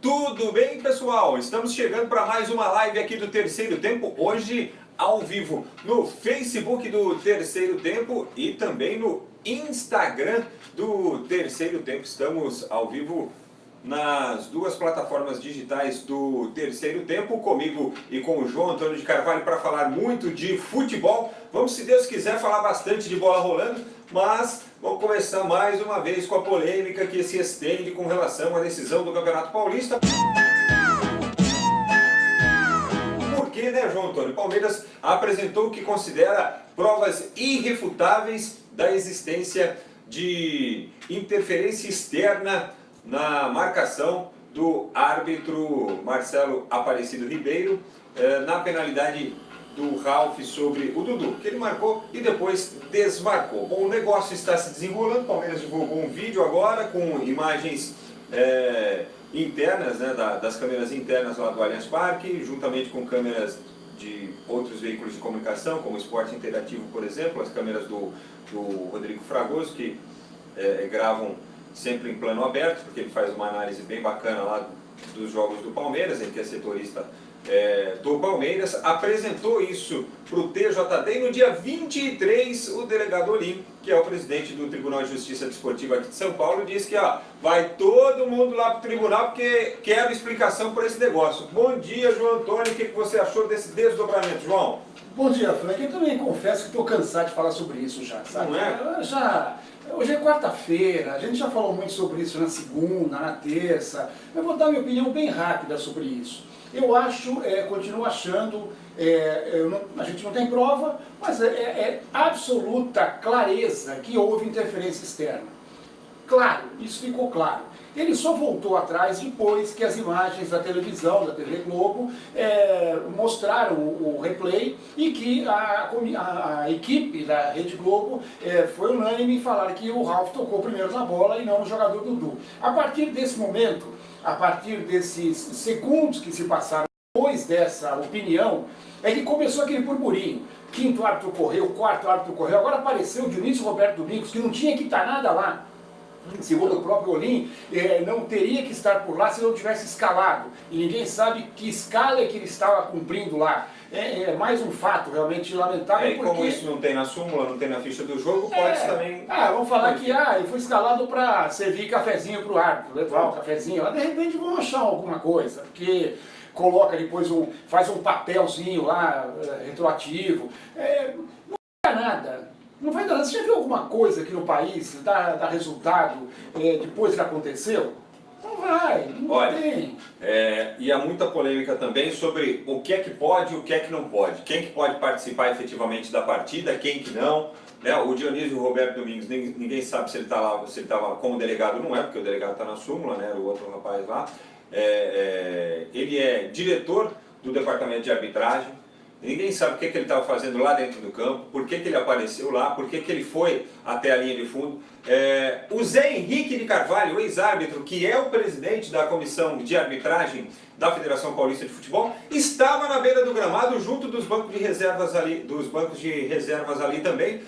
Tudo bem, pessoal? Estamos chegando para mais uma live aqui do Terceiro Tempo, hoje ao vivo no Facebook do Terceiro Tempo e também no Instagram do Terceiro Tempo. Estamos ao vivo nas duas plataformas digitais do Terceiro Tempo, comigo e com o João Antônio de Carvalho, para falar muito de futebol. Vamos, se Deus quiser, falar bastante de bola rolando, mas vamos começar mais uma vez com a polêmica que se estende com relação à decisão do Campeonato Paulista. Porque, né, João Antônio? O Palmeiras apresentou o que considera provas irrefutáveis da existência de interferência externa na marcação do árbitro Marcelo Aparecido Ribeiro, na penalidade do Ralf sobre o Dudu, que ele marcou e depois desmarcou. Bom, o negócio está se desenrolando, o Palmeiras divulgou um vídeo agora com imagens internas, né, das câmeras internas lá do Allianz Parque, juntamente com câmeras de outros veículos de comunicação, como o Esporte Interativo, por exemplo, as câmeras do Rodrigo Fragoso, que gravam sempre em plano aberto, porque ele faz uma análise bem bacana lá dos jogos do Palmeiras, ele que é setorista do Palmeiras, apresentou isso para o TJD e no dia 23 o delegado Olim, que é o presidente do Tribunal de Justiça Desportiva aqui de São Paulo, disse que vai todo mundo lá para o tribunal porque quer explicação por esse negócio. Bom dia, João Antônio, o que você achou desse desdobramento, João? Bom dia, Frank. Eu também confesso que estou cansado de falar sobre isso já, sabe? Não é? Hoje é quarta-feira, a gente já falou muito sobre isso na segunda, na terça. Eu vou dar minha opinião bem rápida sobre isso. Eu acho, continuo achando, a gente não tem prova, mas é absoluta clareza que houve interferência externa. Claro, isso ficou claro. Ele só voltou atrás depois que as imagens da televisão, da TV Globo, mostraram o replay e que a equipe da Rede Globo foi unânime em falar que o Ralf tocou primeiro na bola e não no jogador Dudu. A partir desse momento, a partir desses segundos que se passaram depois dessa opinião, é que começou aquele burburinho. Quinto árbitro correu, quarto árbitro correu, agora apareceu o Dionísio Roberto Domingos, que não tinha que estar nada lá. Segundo o próprio Olim, não teria que estar por lá se não tivesse escalado. E ninguém sabe que escala é que ele estava cumprindo lá. É mais um fato realmente lamentável. E como isso não tem na súmula, não tem na ficha do jogo, pode também... vamos falar que ele foi escalado para servir cafezinho para o árbitro, levar um cafezinho lá. De repente vão achar alguma coisa, porque coloca depois faz um papelzinho lá, retroativo. Não dá nada. Não vai dar nada. Você já viu alguma coisa aqui no país dar resultado depois que aconteceu? Não vai, não tem. E há muita polêmica também sobre o que é que pode e o que é que não pode. Quem que pode participar efetivamente da partida, quem que não. Né? O Dionísio Roberto Domingos, ninguém sabe se ele está lá, se ele estava como delegado, não é, porque o delegado está na súmula, né? Era o outro rapaz lá. Ele é diretor do departamento de arbitragem. Ninguém sabe o que ele estava fazendo lá dentro do campo, por que ele apareceu lá, por que ele foi até a linha de fundo. O Zé Henrique de Carvalho, o ex-árbitro, que é o presidente da comissão de arbitragem da Federação Paulista de Futebol, estava na beira do gramado, junto dos bancos de reservas ali, também,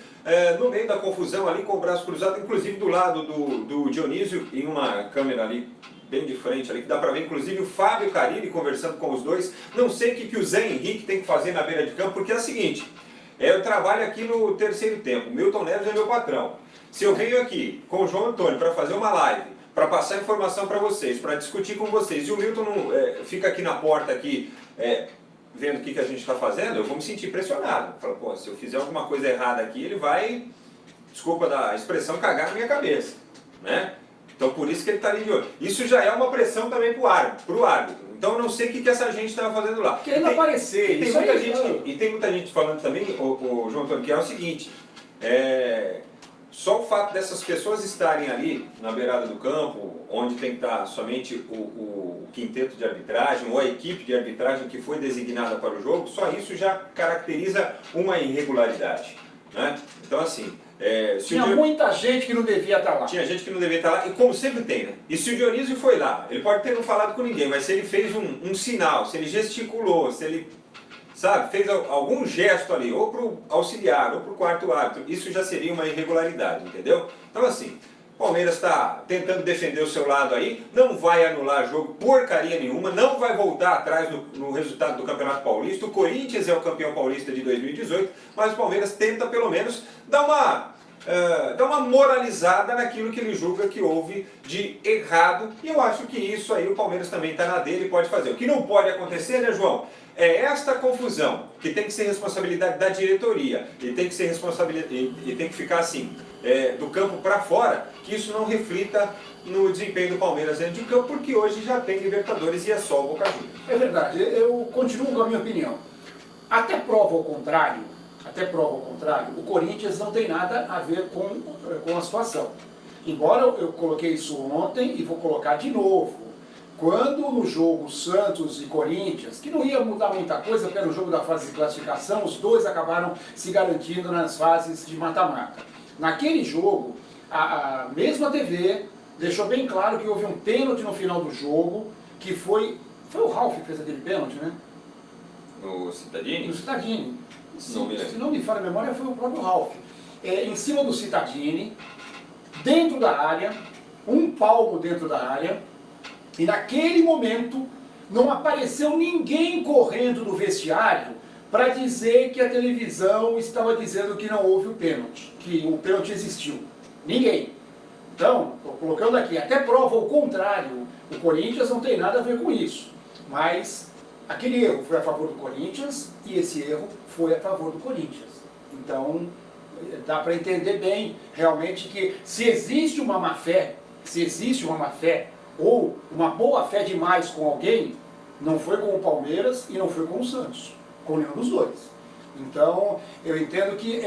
no meio da confusão ali, com o braço cruzado, inclusive do lado do Dionísio, em uma câmera ali bem de frente ali, que dá pra ver inclusive o Fábio Carilli conversando com os dois. Não sei o que o Zé Henrique tem que fazer na beira de campo, porque é o seguinte, eu trabalho aqui no Terceiro Tempo, Milton Neves é meu patrão. Se eu venho aqui com o João Antônio para fazer uma live, para passar informação para vocês, para discutir com vocês, e o Milton não, fica aqui na porta aqui, vendo o que a gente está fazendo, eu vou me sentir pressionado. Falo, pô, se eu fizer alguma coisa errada aqui, ele vai, desculpa da expressão, cagar na minha cabeça, né? Então por isso que ele está ali de olho. Isso já é uma pressão também para o árbitro. Então eu não sei o que essa gente estava fazendo lá. Querendo aparecer. E tem muita gente falando também, o João Antônio, que é o seguinte, só o fato dessas pessoas estarem ali na beirada do campo, onde tem que estar somente o quinteto de arbitragem ou a equipe de arbitragem que foi designada para o jogo, só isso já caracteriza uma irregularidade, né? Então assim... Tinha muita gente que não devia estar lá. Tinha gente que não devia estar lá, e como sempre tem, né? E se o Dionísio foi lá, ele pode ter não falado com ninguém, mas se ele fez um sinal, se ele gesticulou, se ele, sabe, fez algum gesto ali, ou para o auxiliar, ou para o quarto árbitro, isso já seria uma irregularidade, entendeu? Então assim, Palmeiras está tentando defender o seu lado aí, não vai anular jogo porcaria nenhuma, não vai voltar atrás no resultado do Campeonato Paulista. O Corinthians é o campeão paulista de 2018, mas o Palmeiras tenta pelo menos dar uma moralizada naquilo que ele julga que houve de errado. E eu acho que isso aí o Palmeiras também está na dele e pode fazer. O que não pode acontecer, né, João? É esta confusão, que tem que ser responsabilidade da diretoria e tem que ser responsabilidade e tem que ficar assim, do campo para fora, que isso não reflita no desempenho do Palmeiras dentro de campo, porque hoje já tem Libertadores e é só o Boca Juniors. É verdade, eu continuo com a minha opinião. Até prova ao contrário, o Corinthians não tem nada a ver com a situação. Embora eu coloquei isso ontem e vou colocar de novo. Quando no jogo Santos e Corinthians, que não ia mudar muita coisa, porque era o jogo da fase de classificação, os dois acabaram se garantindo nas fases de mata-mata. Naquele jogo, a mesma TV deixou bem claro que houve um pênalti no final do jogo, que foi o Ralf que fez aquele pênalti, né? No Cittadini? No Cittadini. Se não me falha a memória, foi o próprio Ralf. Em cima do Cittadini, dentro da área, um palmo dentro da área, e naquele momento não apareceu ninguém correndo do vestiário para dizer que a televisão estava dizendo que não houve o pênalti, que o pênalti existiu. Ninguém. Então, estou colocando aqui, até prova o contrário, o Corinthians não tem nada a ver com isso. Mas aquele erro foi a favor do Corinthians e esse erro foi a favor do Corinthians. Então, dá para entender bem realmente que se existe uma má-fé, ou uma boa-fé demais com alguém, não foi com o Palmeiras e não foi com o Santos, com nenhum dos dois. Então, eu entendo que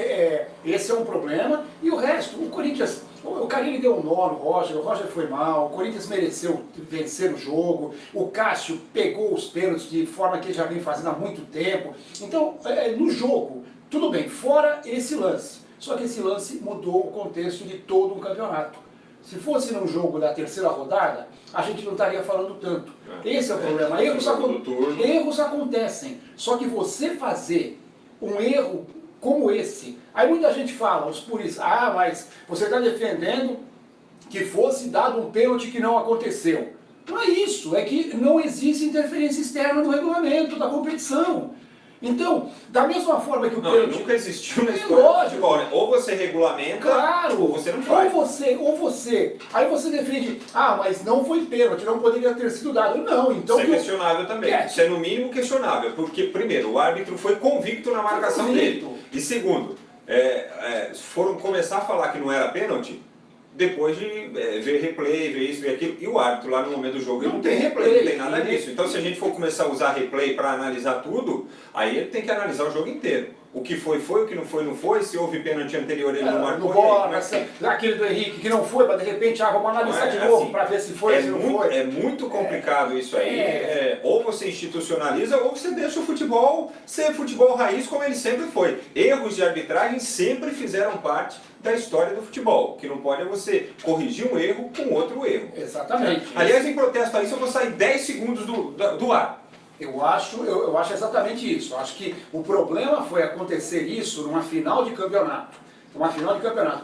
esse é um problema, e o resto, o Corinthians, o Carille deu um nó no Roger, o Roger foi mal, o Corinthians mereceu vencer o jogo, o Cássio pegou os pênaltis de forma que ele já vem fazendo há muito tempo. Então, no jogo, tudo bem, fora esse lance, só que esse lance mudou o contexto de todo um campeonato. Se fosse num jogo da terceira rodada, a gente não estaria falando tanto. Esse é o problema. Erros acontecem. Só que você fazer um erro como esse, aí muita gente fala, os puristas, mas você está defendendo que fosse dado um pênalti que não aconteceu. Não é isso, é que não existe interferência externa no regulamento da competição. Então, da mesma forma que o pênalti... nunca existiu na história do futebol, né? Ou você regulamenta, claro, ou você não faz. Ou você. Aí você defende, mas não foi pênalti, não poderia ter sido dado. Não, então... Isso é questionável também. Isso é no mínimo questionável, porque, primeiro, o árbitro foi convicto na marcação dele. E segundo, foram começar a falar que não era pênalti, depois de ver replay, ver isso, ver aquilo, e o árbitro lá no momento do jogo ele não tem replay, não tem nada disso. Então se a gente for começar a usar replay para analisar tudo, aí ele tem que analisar o jogo inteiro. O que foi, o que não foi, se houve pênalti anterior ele não marcou. Aquele do Henrique que não foi, mas de repente vamos analisar de novo para ver se foi ou se não foi. É muito complicado isso aí. Ou você institucionaliza ou você deixa o futebol ser futebol raiz como ele sempre foi. Erros de arbitragem sempre fizeram parte da história do futebol. O que não pode é você corrigir um erro com outro erro. Exatamente. Aliás, em protesto a isso, eu vou sair 10 segundos do ar. Eu acho exatamente isso. Eu acho que o problema foi acontecer isso numa final de campeonato.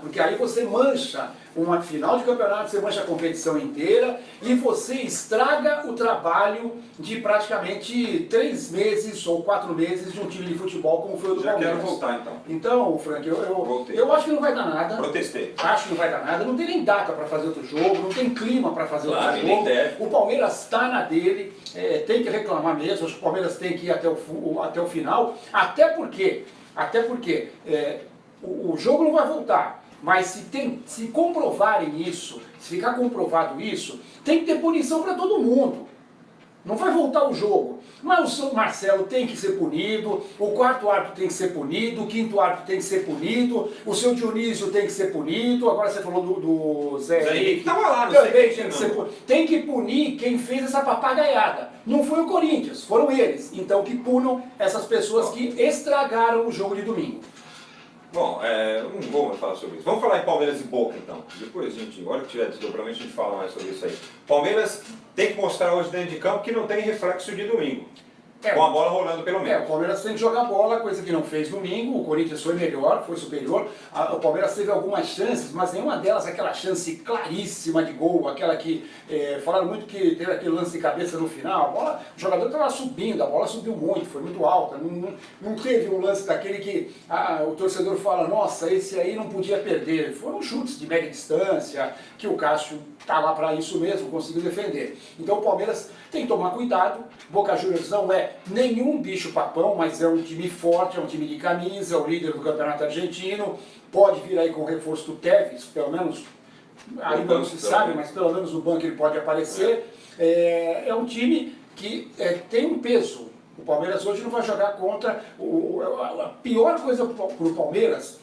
Porque aí você mancha uma final de campeonato, você mancha a competição inteira e você estraga o trabalho de praticamente 3 meses ou 4 meses de um time de futebol como foi o do Palmeiras. Já quero voltar então. Então, Frank, eu acho que não vai dar nada. Protestei. Acho que não vai dar nada. Não tem nem data para fazer outro jogo, não tem clima para fazer outro jogo. Nem deve. O Palmeiras está na dele, tem que reclamar mesmo. Acho que o Palmeiras tem que ir até o final. Até porque o jogo não vai voltar, mas se comprovarem isso, se ficar comprovado isso, tem que ter punição para todo mundo. Não vai voltar o jogo. Mas o Marcelo tem que ser punido, o quarto árbitro tem que ser punido, o quinto árbitro tem que ser punido, o seu Dionísio tem que ser punido, agora você falou do Zé Henrique, também tem que ser punido. Tem que punir quem fez essa papagaiada. Não foi o Corinthians, foram eles. Então que punam essas pessoas que estragaram o jogo de domingo. Bom, não vou mais falar sobre isso. Vamos falar em Palmeiras e Boca, então. Depois, a hora que tiver desdobramento, a gente fala mais sobre isso aí. Palmeiras tem que mostrar hoje dentro de campo que não tem reflexo de domingo. Com a bola rolando pelo menos. O Palmeiras tem que jogar bola, coisa que não fez domingo. O Corinthians foi melhor, foi superior. O Palmeiras teve algumas chances, mas nenhuma delas aquela chance claríssima de gol, aquela que falaram muito que teve aquele lance de cabeça no final. O jogador estava subindo, a bola subiu muito, foi muito alta. Não teve um lance daquele que o torcedor fala, nossa, esse aí não podia perder. Foram chutes de média distância, que o Cássio está lá para isso mesmo, conseguiu defender. Então o Palmeiras tem que tomar cuidado. Boca Juniors não é nenhum bicho-papão, mas é um time forte, é um time de camisa, é o líder do campeonato argentino, pode vir aí com o reforço do Tevez, pelo menos, ainda não se sabe, mas pelo menos no banco ele pode aparecer. É um time que tem um peso. O Palmeiras hoje não vai jogar contra... A pior coisa para o Palmeiras,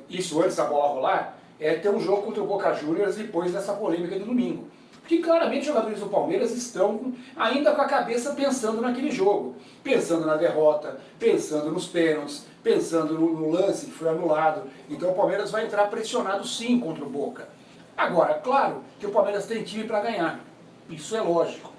isso antes da bola rolar, é ter um jogo contra o Boca Juniors depois dessa polêmica de domingo. Porque claramente os jogadores do Palmeiras estão ainda com a cabeça pensando naquele jogo, pensando na derrota, pensando nos pênaltis, pensando no lance que foi anulado. Então o Palmeiras vai entrar pressionado sim contra o Boca. Agora, claro que o Palmeiras tem time para ganhar, isso é lógico,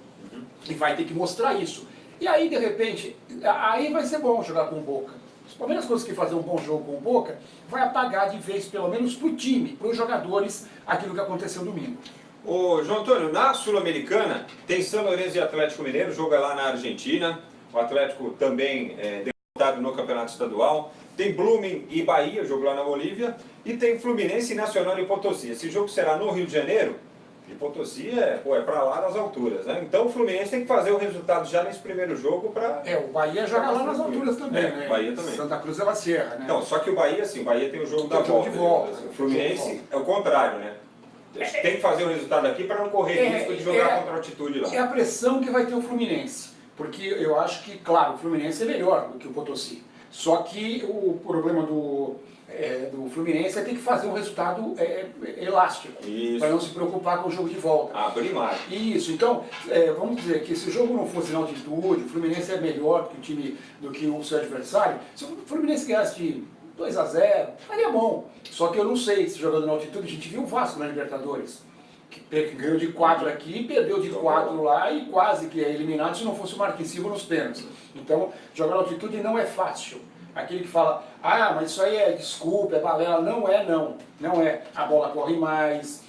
e vai ter que mostrar isso. E aí, de repente, aí vai ser bom jogar com o Boca. Se o Palmeiras conseguir fazer um bom jogo com o Boca, vai apagar de vez, pelo menos para o time, para os jogadores, aquilo que aconteceu domingo. Ô, João Antônio, na Sul-Americana tem São Lourenço e Atlético Mineiro, joga lá na Argentina. O Atlético também derrotado no Campeonato Estadual. Tem Blooming e Bahia, jogo lá na Bolívia. E tem Fluminense e Nacional e Potosí. Esse jogo será no Rio de Janeiro. E Potosí é para lá nas alturas, né? Então o Fluminense tem que fazer o resultado já nesse primeiro jogo para... o Bahia joga lá nas alturas também, né? Bahia também. Santa Cruz é La Sierra, né? Não, só que o Bahia, assim, o Bahia tem o jogo da volta. O Fluminense é o contrário, né? Tem que fazer o resultado aqui para não correr risco de jogar contra a altitude lá. É a pressão que vai ter o Fluminense. Porque eu acho que, claro, o Fluminense é melhor do que o Potosí. Só que o problema do Fluminense é ter que fazer um resultado elástico. Para não se preocupar com o jogo de volta. Abrir mais. Isso, então, vamos dizer que se o jogo não fosse na altitude, o Fluminense é melhor do que o seu adversário, se o Fluminense ganhasse de 2-0, faria bom. Só que eu não sei se jogando na altitude, a gente viu o Vasco na Libertadores, que ganhou de 4 aqui, perdeu de 4 lá e quase que é eliminado se não fosse o Marquinhos Silva nos pênaltis. Então, jogar na altitude não é fácil. Aquele que fala, mas isso aí é desculpa, é balela, não é não. Não é. A bola corre mais,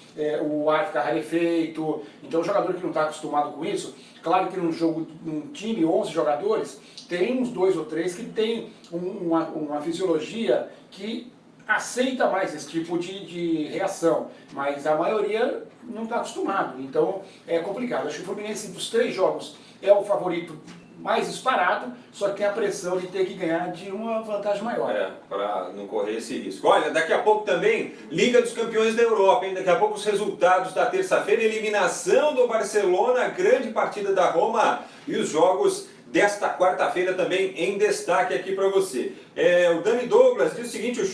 o ar fica rarefeito. Então o jogador que não está acostumado com isso, claro que num time, 11 jogadores, tem uns 2 ou 3 que tem uma fisiologia que aceita mais esse tipo de reação, mas a maioria não está acostumado, então é complicado. Acho que o Fluminense dos 3 jogos é o favorito mais disparado, só que tem a pressão de ter que ganhar de uma vantagem maior. Para não correr esse risco. Olha, daqui a pouco também, Liga dos Campeões da Europa, hein? Daqui a pouco os resultados da terça-feira, eliminação do Barcelona, grande partida da Roma e os jogos desta quarta-feira também em destaque aqui para você. O Dani Douglas diz o seguinte, o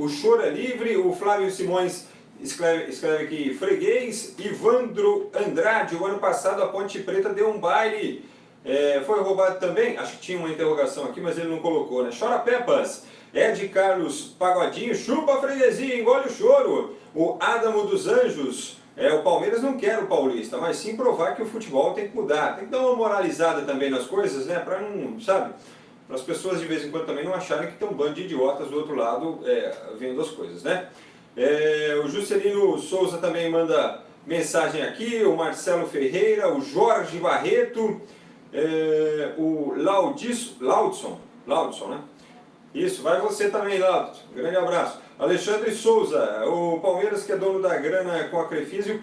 choro é livre, o Flávio Simões escreve aqui, freguês, Ivandro Andrade, o ano passado a Ponte Preta deu um baile, foi roubado também? Acho que tinha uma interrogação aqui, mas ele não colocou, né? Chora Pepas, Ed Carlos Pagodinho, chupa freguesia, engole o choro, o Adamo dos Anjos, o Palmeiras não quer o Paulista, mas sim provar que o futebol tem que mudar. Tem que dar uma moralizada também nas coisas, né? Para não, sabe? Para as pessoas de vez em quando também não acharem que tem um bando de idiotas do outro lado vendo as coisas, né? O Juscelino Souza também manda mensagem aqui, o Marcelo Ferreira, o Jorge Barreto, o Laudson, né? Isso, vai você também, Laudson. Grande abraço. Alexandre Souza, o Palmeiras que é dono da grana com a Crefisa e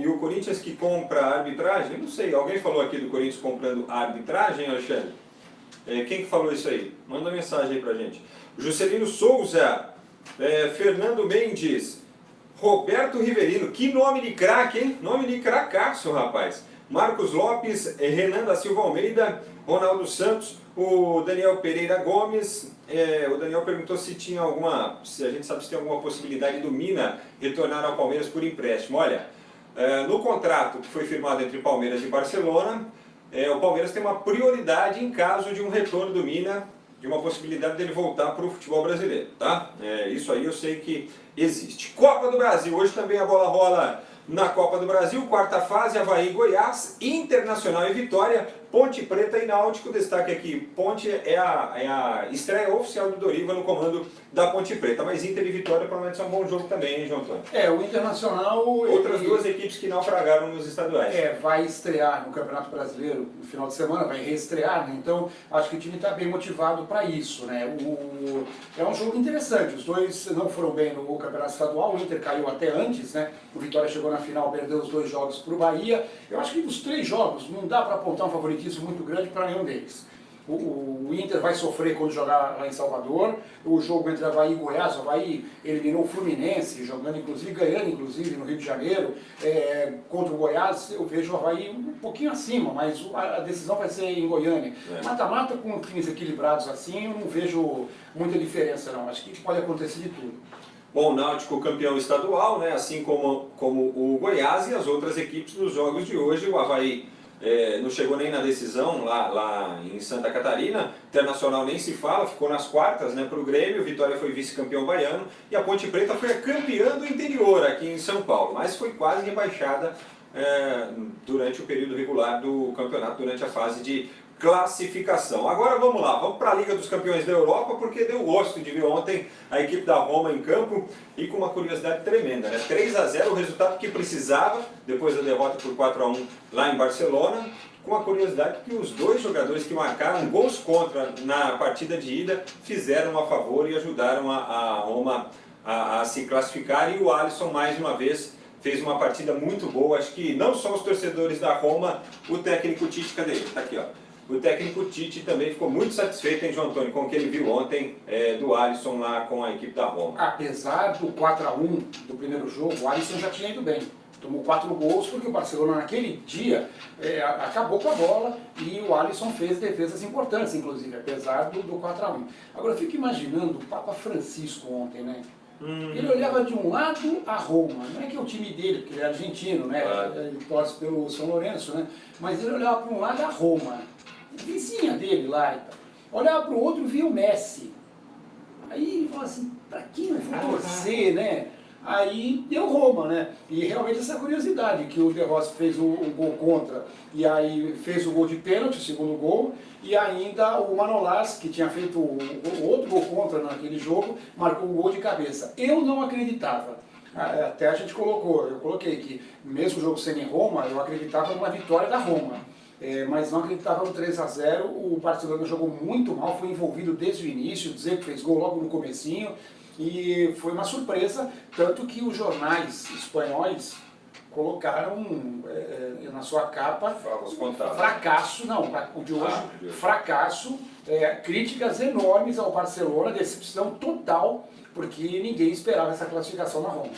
o Corinthians que compra a arbitragem? Eu não sei, alguém falou aqui do Corinthians comprando a arbitragem, Alexandre? Quem que falou isso aí? Manda mensagem aí pra gente. Juscelino Souza, Fernando Mendes, Roberto Riverino, que nome de craque, hein? Nome de cracaço, rapaz. Marcos Lopes, Renan da Silva Almeida, Ronaldo Santos, o Daniel Pereira Gomes, o Daniel perguntou se a gente sabe se tem alguma possibilidade do Mina retornar ao Palmeiras por empréstimo. Olha, no contrato que foi firmado entre Palmeiras e Barcelona, o Palmeiras tem uma prioridade em caso de um retorno do Mina, de uma possibilidade dele voltar para o futebol brasileiro, tá? Isso aí eu sei que existe. Copa do Brasil, hoje também a bola rola Na Copa do Brasil, quarta fase, Avaí e Goiás, Internacional e Vitória, Ponte Preta e Náutico. Destaque aqui, Ponte é a estreia oficial do Doriva no comando da Ponte Preta, mas Inter e Vitória promete ser um bom jogo também, hein, João Antônio? O Internacional... Outras duas equipes que naufragaram nos estaduais. Vai estrear no Campeonato Brasileiro no final de semana, vai reestrear, né? Então acho que o time está bem motivado para isso, né? É um jogo interessante, os dois não foram bem no Campeonato Estadual, o Inter caiu até antes, né? O Vitória chegou na final, perdeu os 2 jogos para o Bahia. Eu acho que dos 3 jogos não dá para apontar um favoritismo muito grande para nenhum deles. O Inter vai sofrer quando jogar lá em Salvador. O jogo entre Avaí e Goiás, o Avaí eliminou o Fluminense, jogando inclusive, ganhando inclusive no Rio de Janeiro. Contra o Goiás eu vejo o Avaí um pouquinho acima, mas a decisão vai ser em Goiânia. Mata-mata com times equilibrados assim, eu não vejo muita diferença não, acho que pode acontecer de tudo. Bom, o Náutico campeão estadual, né? Assim como o Goiás e as outras equipes dos jogos de hoje. O Avaí não chegou nem na decisão lá em Santa Catarina, Internacional nem se fala, ficou nas quartas, né, para o Grêmio. Vitória foi vice-campeão baiano e a Ponte Preta foi a campeã do interior aqui em São Paulo, mas foi quase rebaixada durante o período regular do campeonato, durante a fase de classificação. Agora vamos lá, vamos para a Liga dos Campeões da Europa, porque deu gosto de ver ontem a equipe da Roma em campo e com uma curiosidade tremenda, né? 3-0, o resultado que precisava, depois da derrota por 4-1 lá em Barcelona, com a curiosidade que os 2 jogadores que marcaram gols contra na partida de ida fizeram a favor e ajudaram a Roma a se classificar, e o Alisson mais uma vez fez uma partida muito boa. Acho que não só os torcedores da Roma, o técnico Tite, cadê ele? Tá aqui, ó. O técnico Tite também ficou muito satisfeito, hein, João Antônio, com o que ele viu ontem do Alisson lá com a equipe da Roma. Apesar do 4-1 do primeiro jogo, o Alisson já tinha ido bem. Tomou 4 gols porque o Barcelona naquele dia acabou com a bola e o Alisson fez defesas importantes, inclusive, apesar do 4-1. Agora eu fico imaginando o Papa Francisco ontem, né? Ele olhava de um lado a Roma, não é que é o time dele, porque ele é argentino, né? Ele torce pelo São Lourenço, né? Mas ele olhava para um lado a Roma, vizinha dele lá e tal. Olhava para o outro e via o Messi. Aí ele falou assim, para quem eu vou torcer, né? Aí deu Roma, né? E realmente essa curiosidade, que o De Rossi fez o gol contra, e aí fez o gol de pênalti, o segundo gol, e ainda o Manolas, que tinha feito o outro gol contra naquele jogo, marcou o gol de cabeça. Eu não acreditava. Até a gente eu coloquei que mesmo o jogo sendo em Roma, eu acreditava numa vitória da Roma. Mas não acreditava no 3-0, o Barcelona jogou muito mal, foi envolvido desde o início, dizer que fez gol logo no comecinho, e foi uma surpresa, tanto que os jornais espanhóis colocaram na sua capa fracasso, não, o de hoje, fracasso, críticas enormes ao Barcelona, decepção total, porque ninguém esperava essa classificação na Roma.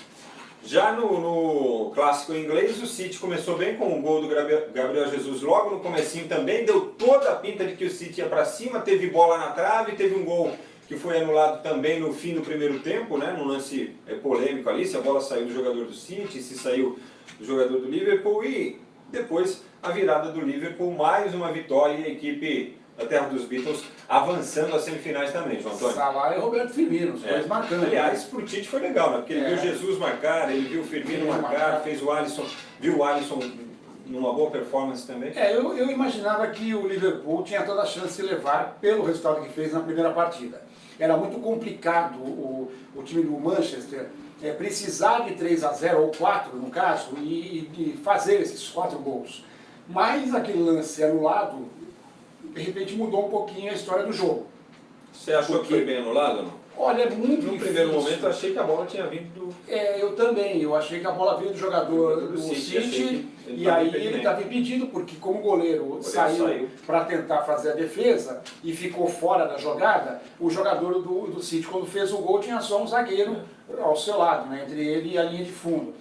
Já no clássico inglês, o City começou bem com o gol do Gabriel Jesus logo no comecinho também, deu toda a pinta de que o City ia para cima, teve bola na trave, teve um gol que foi anulado também no fim do primeiro tempo, né, num lance polêmico ali, se a bola saiu do jogador do City, se saiu do jogador do Liverpool, e depois a virada do Liverpool, mais uma vitória e a equipe da terra dos Beatles avançando às semifinais também, João Antônio. Salah e Roberto Firmino, os dois marcando. Aliás, pro Tite foi legal, né, porque ele viu Jesus marcar, ele viu o Firmino marcar, fez o Alisson, viu o Alisson numa boa performance também. Eu imaginava que o Liverpool tinha toda a chance de levar pelo resultado que fez na primeira partida. Era muito complicado o time do Manchester precisar de 3-0 ou 4 no caso e fazer esses 4 gols. Mas aquele lance anulado, de repente mudou um pouquinho a história do jogo. Você achou que foi bem anulado ou não? Olha, é muito difícil. No primeiro momento eu achei que a bola tinha vindo do... eu também, eu achei que a bola veio do jogador do City e aí ele estava impedido, porque como o goleiro saiu para tentar fazer a defesa e ficou fora da jogada, o jogador do City, quando fez o gol, tinha só um zagueiro ao seu lado, né, entre ele e a linha de fundo.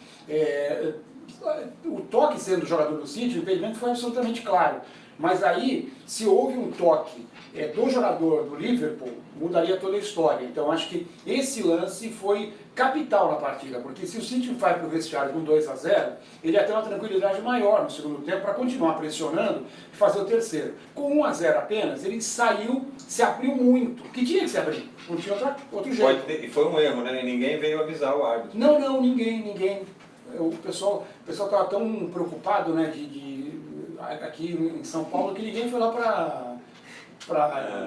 O toque sendo o jogador do City, o impedimento foi absolutamente claro. Mas aí, se houve um toque do jogador do Liverpool, mudaria toda a história. Então acho que esse lance foi capital na partida, porque se o City vai para o vestiário com 2-0, ele ia ter uma tranquilidade maior no segundo tempo para continuar pressionando e fazer o terceiro. Com 1-0 apenas, ele saiu, se abriu muito, que tinha que se abrir, não tinha outro jeito. E foi um erro, né? Ninguém veio avisar o árbitro. Não, ninguém. O pessoal estava tão preocupado, né, aqui em São Paulo, que ninguém foi lá para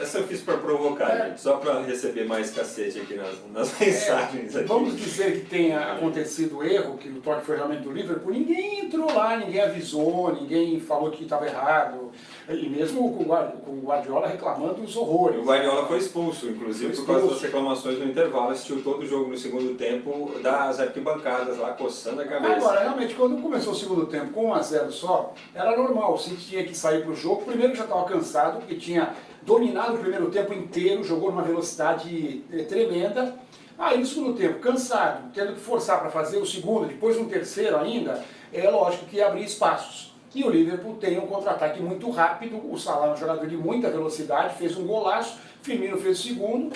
essa eu fiz para provocar, gente, só para receber mais cacete aqui nas mensagens. Aqui. Vamos dizer que tenha acontecido erro, que o toque foi realmente do Liverpool, ninguém entrou lá, ninguém avisou, ninguém falou que estava errado, e mesmo com o Guardiola reclamando dos horrores. O Guardiola foi expulso, inclusive, por causa das reclamações no intervalo, assistiu todo o jogo no segundo tempo das arquibancadas lá, coçando a cabeça. Agora, realmente, quando começou o segundo tempo com 1-0 só, era normal, o City tinha que sair para o jogo, primeiro já estava cansado, porque tinha dominado o primeiro tempo inteiro, jogou numa velocidade tremenda. Aí no segundo tempo, cansado, tendo que forçar para fazer o segundo, depois um terceiro ainda, é lógico que ia abrir espaços. E o Liverpool tem um contra-ataque muito rápido, o Salah é um jogador de muita velocidade, fez um golaço, Firmino fez o segundo,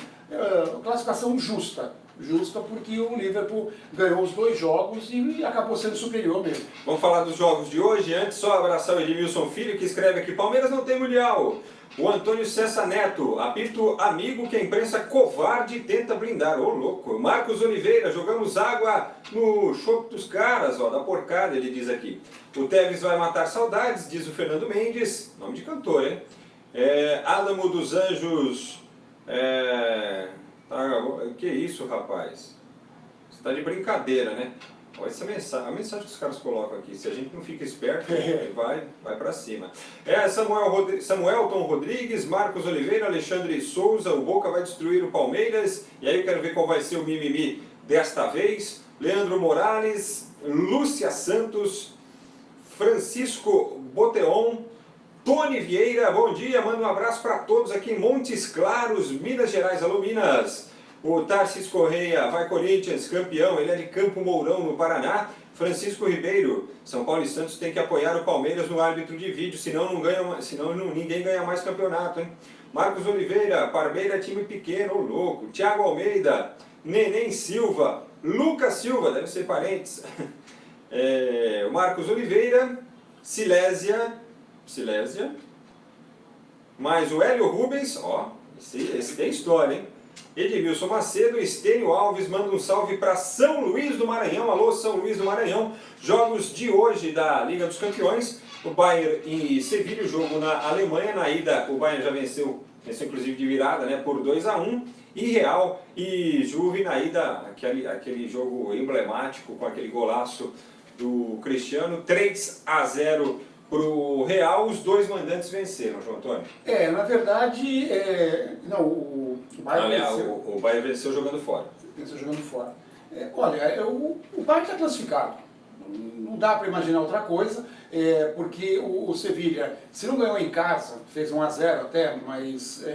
classificação justa. Justa porque o Liverpool ganhou os 2 jogos e acabou sendo superior mesmo. Vamos falar dos jogos de hoje. Antes, só abraçar o Edmilson Filho, que escreve aqui: Palmeiras não tem Mundial. O Antônio Cessa Neto: apito amigo que a imprensa covarde tenta blindar. Ô louco. Marcos Oliveira: jogamos água no chope dos caras, ó, da porcada, ele diz aqui. O Tevez vai matar saudades, diz o Fernando Mendes. Nome de cantor, hein? Álamo dos Anjos... que isso, rapaz? Você tá de brincadeira, né? Olha essa mensagem, a mensagem que os caras colocam aqui. Se a gente não fica esperto, vai para cima. Samuelton Rodrigues, Marcos Oliveira, Alexandre Souza, o Boca vai destruir o Palmeiras. E aí eu quero ver qual vai ser o mimimi desta vez. Leandro Morales, Lúcia Santos, Francisco Boteon, Tony Vieira, bom dia, manda um abraço para todos aqui em Montes Claros, Minas Gerais. Alô, Minas! O Tarcísio Correia, vai Corinthians, campeão, ele é de Campo Mourão, no Paraná. Francisco Ribeiro, São Paulo e Santos tem que apoiar o Palmeiras no árbitro de vídeo, senão ninguém ganha mais campeonato, hein? Marcos Oliveira, Parmeira é time pequeno, ô louco. Thiago Almeida, Neném Silva, Lucas Silva, deve ser parentes. O Marcos Oliveira, Silésia, mais o Hélio Rubens, ó, esse tem história, hein? Edmilson Macedo, Estênio Alves, manda um salve para São Luís do Maranhão. Alô, São Luís do Maranhão. Jogos de hoje da Liga dos Campeões. O Bayern e Sevilha, o jogo na Alemanha. Na ida, o Bayern já venceu inclusive de virada, né, por 2-1. E Real e Juve na ida, aquele jogo emblemático com aquele golaço do Cristiano, 3-0 para o Real. Os 2 mandantes venceram, João Antônio. Na verdade, não, o Bayern venceu. O Bayern venceu jogando fora. Venceu jogando fora. Olha, o Bayern está classificado. Não dá para imaginar outra coisa, porque o Sevilha, se não ganhou em casa, fez 1-0 até, mas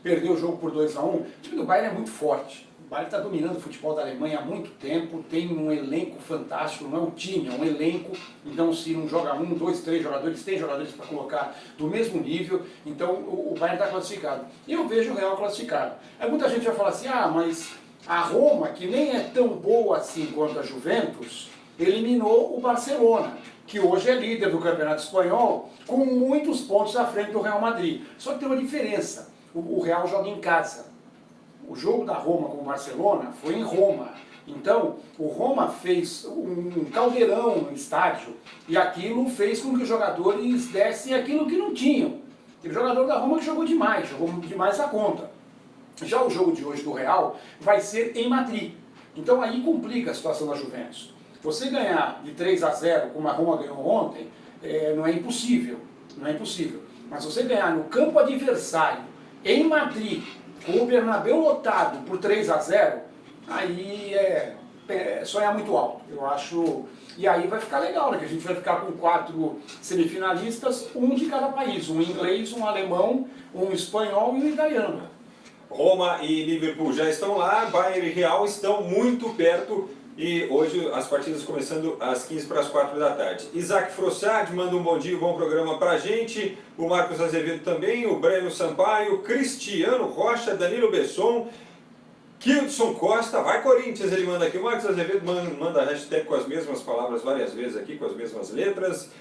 perdeu o jogo por 2-1, o time do Bayern é muito forte. O Bayern está dominando o futebol da Alemanha há muito tempo, tem um elenco fantástico, não é um time, é um elenco. Então, se não joga 1, 2, 3 jogadores, tem jogadores para colocar do mesmo nível. Então, o Bayern está classificado. E eu vejo o Real classificado. Aí muita gente vai falar assim: mas a Roma, que nem é tão boa assim quanto a Juventus, eliminou o Barcelona, que hoje é líder do Campeonato Espanhol, com muitos pontos à frente do Real Madrid. Só que tem uma diferença: o Real joga em casa. O jogo da Roma com o Barcelona foi em Roma. Então, o Roma fez um caldeirão no estádio e aquilo fez com que os jogadores dessem aquilo que não tinham. Teve jogador da Roma que jogou demais a conta. Já o jogo de hoje do Real vai ser em Madrid. Então aí complica a situação da Juventus. Você ganhar de 3-0, como a Roma ganhou ontem, não é impossível. Não é impossível. Mas você ganhar no campo adversário, em Madrid, com o Bernabéu lotado por 3-0, aí sonhar muito alto, eu acho. E aí vai ficar legal, né? Que a gente vai ficar com 4 semifinalistas, um de cada país, um inglês, um alemão, um espanhol e um italiano. Roma e Liverpool já estão lá, Bayern e Real estão muito perto. E hoje as partidas começando às 15 para as 4 da tarde. Isaac Frossard manda um bom dia, um bom programa pra gente. O Marcos Azevedo também, o Breno Sampaio, Cristiano Rocha, Danilo Besson, Kildson Costa, vai Corinthians, ele manda aqui. O Marcos Azevedo manda hashtag com as mesmas palavras várias vezes aqui, com as mesmas letras.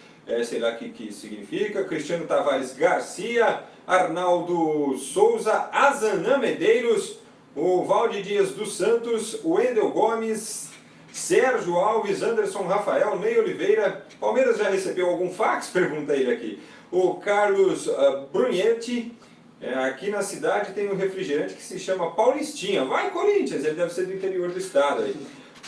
Sei lá o que significa. Cristiano Tavares Garcia, Arnaldo Souza, Azanã Medeiros, o Valde Dias dos Santos, o Wendel Gomes, Sérgio Alves, Anderson Rafael, Ney Oliveira. Palmeiras já recebeu algum fax? Pergunta ele aqui. O Carlos Brunhetti. Aqui na cidade tem um refrigerante que se chama Paulistinha. Vai, Corinthians! Ele deve ser do interior do estado aí.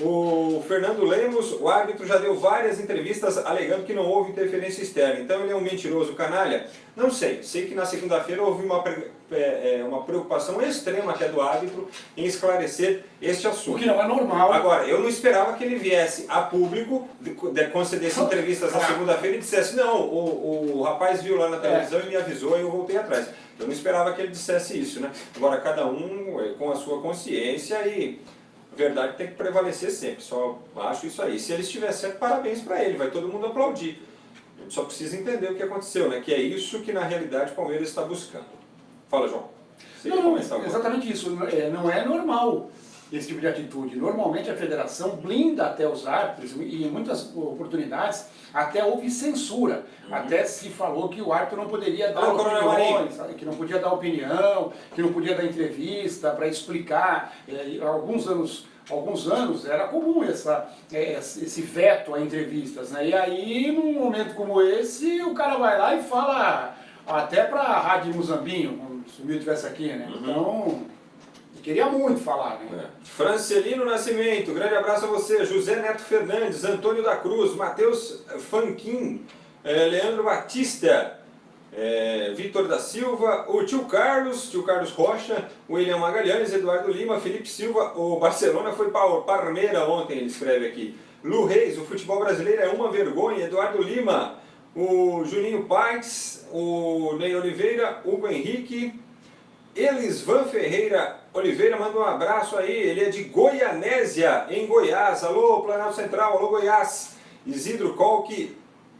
O Fernando Lemos, o árbitro já deu várias entrevistas alegando que não houve interferência externa. Então ele é um mentiroso canalha? Não sei. Sei que na segunda-feira houve uma preocupação extrema até do árbitro em esclarecer este assunto. O que não é normal. Agora, eu não esperava que ele viesse a público, concedesse entrevistas na segunda-feira e dissesse: não, o rapaz viu lá na televisão e me avisou e eu voltei atrás. Eu não esperava que ele dissesse isso, né? Agora, cada um com a sua consciência e a verdade tem que prevalecer sempre. Só acho isso aí. Se ele estiver certo, parabéns para ele, vai todo mundo aplaudir. A gente só precisa entender o que aconteceu, né? Que é isso que na realidade o Palmeiras está buscando. Fala, João. Não, exatamente isso. Não é normal esse tipo de atitude. Normalmente a federação blinda até os árbitros e em muitas oportunidades até houve censura. Até se falou que o árbitro não poderia dar opiniões, que não podia dar opinião, que não podia dar entrevista para explicar. Alguns anos era comum esse veto a entrevistas, né? E aí, num momento como esse, o cara vai lá e fala até para a Rádio Muzambinho, se o Milton estivesse aqui, né? Então, queria muito falar, né? Francelino Nascimento, grande abraço a você. José Neto Fernandes, Antônio da Cruz, Matheus Fanquin, Leandro Batista, Vitor da Silva, o tio Carlos Rocha, William Magalhães, Eduardo Lima, Felipe Silva. O Barcelona foi para o Parmeira ontem, ele escreve aqui. Lu Reis, o futebol brasileiro é uma vergonha. Eduardo Lima, o Juninho Paes, o Ney Oliveira, Hugo Henrique, Elisvan Ferreira Oliveira manda um abraço aí, ele é de Goianésia, em Goiás. Alô, Planalto Central, alô, Goiás. Isidro Colque,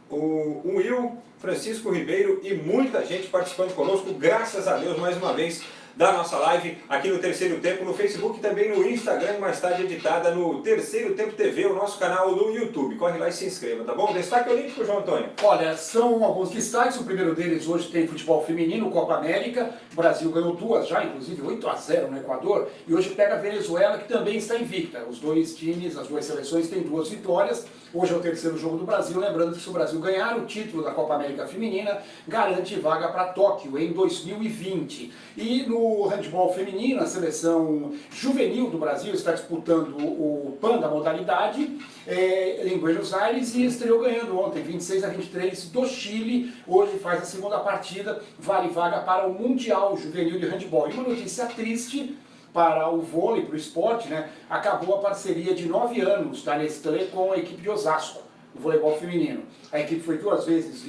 o Will, Francisco Ribeiro e muita gente participando conosco, graças a Deus, mais uma vez, da nossa live aqui no Terceiro Tempo, no Facebook e também no Instagram, mais tarde editada no Terceiro Tempo TV, o nosso canal no YouTube. Corre lá e se inscreva, tá bom? Destaque olímpico, João Antônio. Olha, são alguns destaques. O primeiro deles hoje tem futebol feminino, Copa América. O Brasil ganhou duas já, inclusive 8-0 no Equador. E hoje pega a Venezuela, que também está invicta. Os dois times, as duas seleções têm duas vitórias. Hoje é o terceiro jogo do Brasil. Lembrando que se o Brasil ganhar o título da Copa América Feminina, garante vaga para Tóquio em 2020. E no handebol feminino, a seleção juvenil do Brasil está disputando o PAN da modalidade em Buenos Aires e estreou ganhando ontem, 26-23 do Chile. Hoje faz a segunda partida, vale vaga para o Mundial Juvenil de Handebol. E uma notícia triste para o vôlei, para o esporte, né? Acabou a parceria de 9 anos da Nestlé com a equipe de Osasco, no voleibol feminino. A equipe foi duas vezes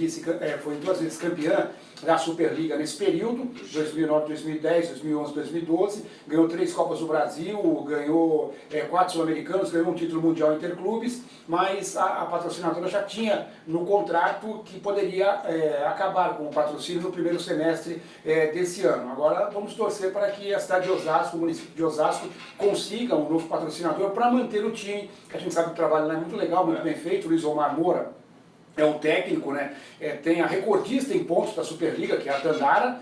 campeã da Superliga nesse período, 2009, 2010, 2011, 2012, ganhou 3 Copas do Brasil, ganhou 4 Sul-Americanos, ganhou um título mundial interclubes, mas a patrocinadora já tinha no contrato que poderia acabar com o patrocínio no primeiro semestre desse ano. Agora vamos torcer para que a cidade de Osasco, o município de Osasco, consiga um novo patrocinador para manter o time, que a gente sabe que o trabalho lá é muito legal, muito bem feito. O Luiz Omar Moura é o técnico, né? Tem a recordista em pontos da Superliga, que é a Dandara,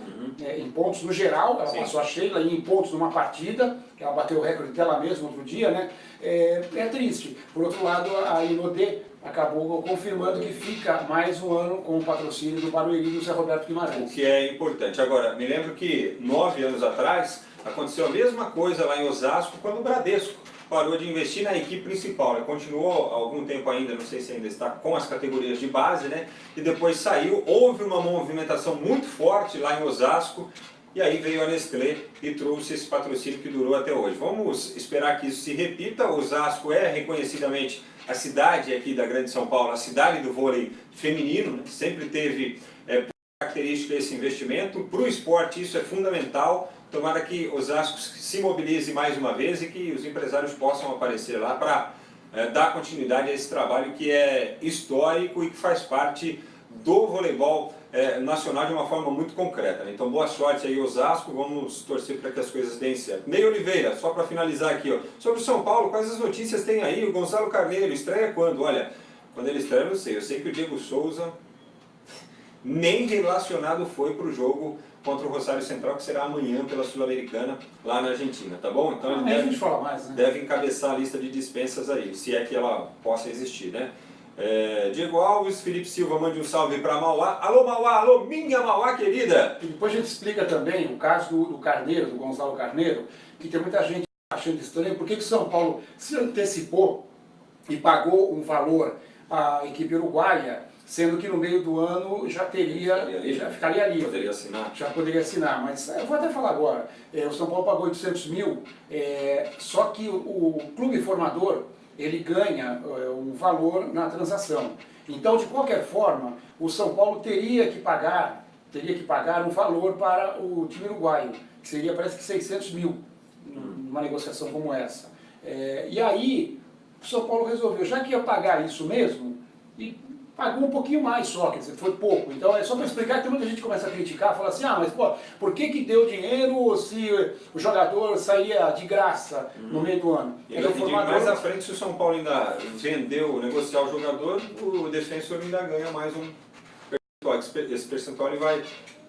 em pontos no geral, ela passou a Sheila e em pontos numa partida, que ela bateu o recorde dela mesma outro dia, né? É triste. Por outro lado, a Inodê acabou confirmando que fica mais um ano com o patrocínio do Barueri do Zé Roberto Guimarães. O que é importante. Agora, me lembro que 9 anos atrás aconteceu a mesma coisa lá em Osasco quando o Bradesco parou de investir na equipe principal, né? Continuou há algum tempo ainda, não sei se ainda está, com as categorias de base, né? E depois saiu, houve uma movimentação muito forte lá em Osasco, e aí veio a Nestlé e trouxe esse patrocínio que durou até hoje. Vamos esperar que isso se repita. Osasco é reconhecidamente a cidade aqui da Grande São Paulo, a cidade do vôlei feminino, né? Sempre teve característica esse investimento. Para o esporte isso é fundamental. Tomara que Osasco se mobilize mais uma vez e que os empresários possam aparecer lá para dar continuidade a esse trabalho que é histórico e que faz parte do voleibol nacional de uma forma muito concreta, né? Então boa sorte aí, Osasco, vamos torcer para que as coisas deem certo. Ney Oliveira, só para finalizar aqui, ó, sobre o São Paulo, quais as notícias tem aí? O Gonçalo Carneiro estreia quando? Olha, quando ele estreia eu não sei, eu sei que o Diego Souza nem relacionado foi para o jogo contra o Rosário Central, que será amanhã pela Sul-Americana, lá na Argentina, tá bom? Então ele a gente fala mais, né? deve encabeçar a lista de dispensas aí, se é que ela possa existir, né? Diego Alves, Felipe Silva, mande um salve para Mauá. Alô Mauá, alô minha Mauá querida! E depois a gente explica também o caso do Carneiro, do Gonzalo Carneiro, que tem muita gente achando estranho, por que o São Paulo se antecipou e pagou um valor à equipe uruguaia, sendo que no meio do ano já ficaria livre. Poderia assinar. Já poderia assinar, mas eu vou até falar agora. O São Paulo pagou 800 mil, só que o clube formador, ele ganha um valor na transação. Então, de qualquer forma, o São Paulo teria que pagar um valor para o time uruguaio, que seria, parece que 600 mil, numa negociação como essa. E aí, o São Paulo resolveu, já que ia pagar isso mesmo, e pagou um pouquinho mais só, quer dizer, foi pouco. Então é só para explicar que tem muita gente que começa a criticar, fala assim, mas pô, por que deu dinheiro se o jogador saía de graça no meio do ano? Mais à frente, se o São Paulo ainda vendeu, negociar o jogador, o defensor ainda ganha mais um percentual. Esse percentual ele vai,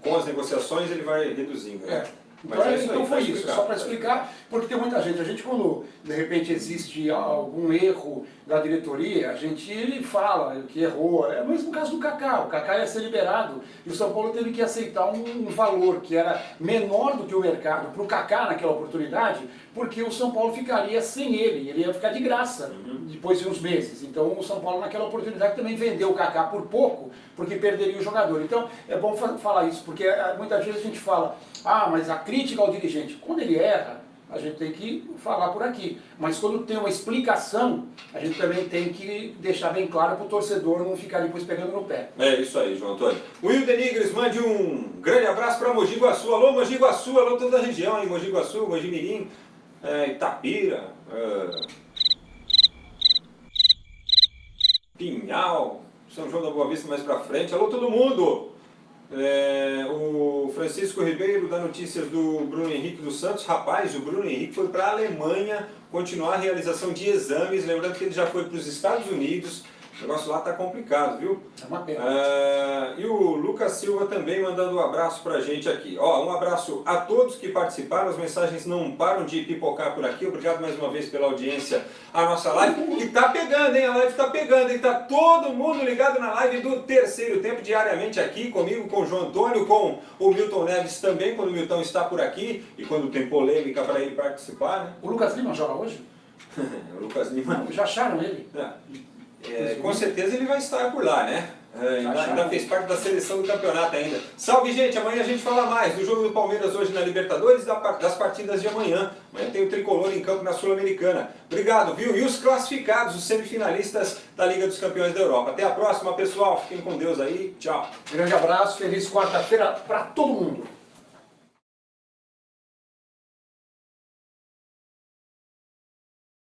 com as negociações, ele vai reduzindo, né? Então foi isso, só para explicar, porque tem muita gente, quando de repente existe algum erro da diretoria, ele fala que errou. É o mesmo caso do Kaká, o Kaká ia ser liberado e o São Paulo teve que aceitar um valor que era menor do que o mercado para o Kaká naquela oportunidade, porque o São Paulo ficaria sem ele ia ficar de graça depois de uns meses. Então o São Paulo naquela oportunidade também vendeu o Kaká por pouco, porque perderia o jogador. Então é bom falar isso, porque muitas vezes a gente fala, mas a crítica ao dirigente, quando ele erra, a gente tem que falar por aqui. Mas quando tem uma explicação, a gente também tem que deixar bem claro para o torcedor não ficar depois pegando no pé. É isso aí, João Antônio. O Will Denigres, mande um grande abraço para Mogi Guaçu. Alô, Mogi Guaçu, alô toda a região, hein? Mogi Guaçu, Mogi Mirim, Itapira, Pinhal, São João da Boa Vista mais para frente. Alô todo mundo! O Francisco Ribeiro dá notícias do Bruno Henrique dos Santos. Rapaz, o Bruno Henrique foi para a Alemanha continuar a realização de exames, lembrando que ele já foi para os Estados Unidos. O negócio lá está complicado, viu? É uma pena. E o Lucas Silva também mandando um abraço pra gente aqui. Um abraço a todos que participaram, as mensagens não param de pipocar por aqui. Obrigado mais uma vez pela audiência à nossa live. E tá pegando, hein? A live tá pegando, hein? Tá todo mundo ligado na live do Terceiro Tempo diariamente aqui, comigo, com o João Antônio, com o Milton Neves também, quando o Milton está por aqui e quando tem polêmica para ele participar, né? O Lucas Lima joga hoje? O Lucas Lima... Já acharam ele? Com certeza ele vai estar por lá, né? Ainda fez parte da seleção do campeonato ainda. Salve, gente! Amanhã a gente fala mais do jogo do Palmeiras hoje na Libertadores, das partidas de amanhã. Amanhã tem o Tricolor em campo na Sul-Americana. Obrigado, viu? E os classificados, os semifinalistas da Liga dos Campeões da Europa. Até a próxima, pessoal. Fiquem com Deus aí. Tchau. Grande abraço, feliz quarta-feira para todo mundo.